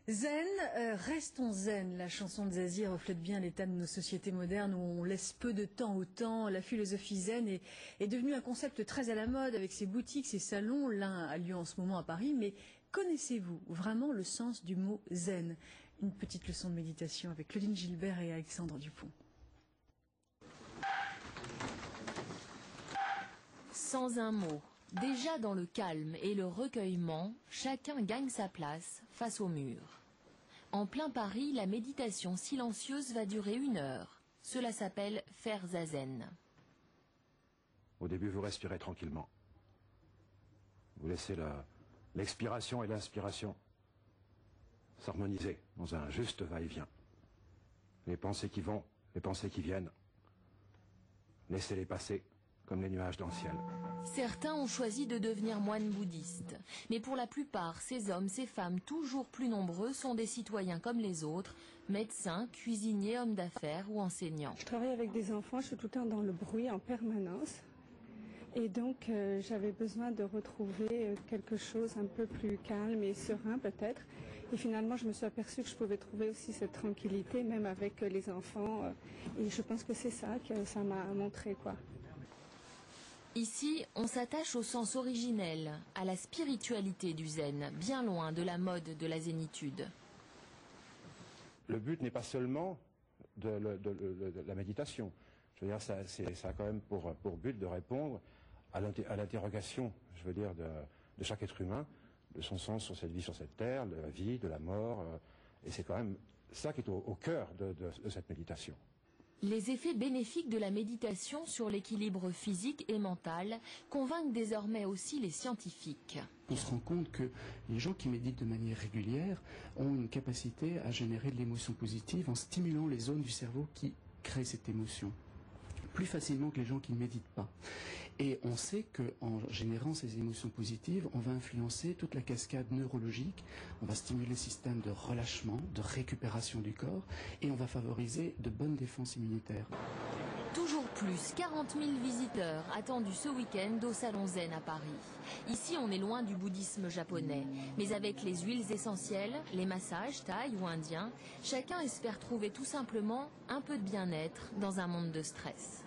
Zen, restons zen. La chanson de Zazie reflète bien l'état de nos sociétés modernes où on laisse peu de temps au temps. La philosophie zen est devenue un concept très à la mode avec ses boutiques, ses salons. L'un a lieu en ce moment à Paris, mais connaissez-vous vraiment le sens du mot zen? Une petite leçon de méditation avec Claudine Gilbert et Alexandre Dupont. Sans un mot, déjà dans le calme et le recueillement, chacun gagne sa place face au mur. En plein Paris, la méditation silencieuse va durer 1 heure. Cela s'appelle faire zazen. Au début, vous respirez tranquillement. Vous laissez l'expiration et l'inspiration s'harmoniser dans un juste va-et-vient. Les pensées qui vont, les pensées qui viennent, laissez-les passer comme les nuages dans le ciel. Certains ont choisi de devenir moines bouddhistes. Mais pour la plupart, ces hommes, ces femmes, toujours plus nombreux, sont des citoyens comme les autres, médecins, cuisiniers, hommes d'affaires ou enseignants. Je travaille avec des enfants, je suis tout le temps dans le bruit en permanence. Et donc, j'avais besoin de retrouver quelque chose un peu plus calme et serein peut-être. Et finalement, je me suis aperçue que je pouvais trouver aussi cette tranquillité, même avec les enfants. Et je pense que c'est ça que ça m'a montré, quoi. Ici, on s'attache au sens originel, à la spiritualité du zen, bien loin de la mode de la zénitude. Le but n'est pas seulement de la méditation. Je veux dire, ça a quand même pour but de répondre à l'interrogation, je veux dire, de chaque être humain, de son sens sur cette vie, sur cette terre, de la vie, de la mort. Et c'est quand même ça qui est au cœur de cette méditation. Les effets bénéfiques de la méditation sur l'équilibre physique et mental convainquent désormais aussi les scientifiques. On se rend compte que les gens qui méditent de manière régulière ont une capacité à générer de l'émotion positive en stimulant les zones du cerveau qui créent cette émotion plus facilement que les gens qui ne méditent pas. Et on sait qu'en générant ces émotions positives, on va influencer toute la cascade neurologique, on va stimuler le système de relâchement, de récupération du corps, et on va favoriser de bonnes défenses immunitaires. Toujours plus, 40 000 visiteurs attendus ce week-end au Salon Zen à Paris. Ici, on est loin du bouddhisme japonais, mais avec les huiles essentielles, les massages thaï ou indiens, chacun espère trouver tout simplement un peu de bien-être dans un monde de stress.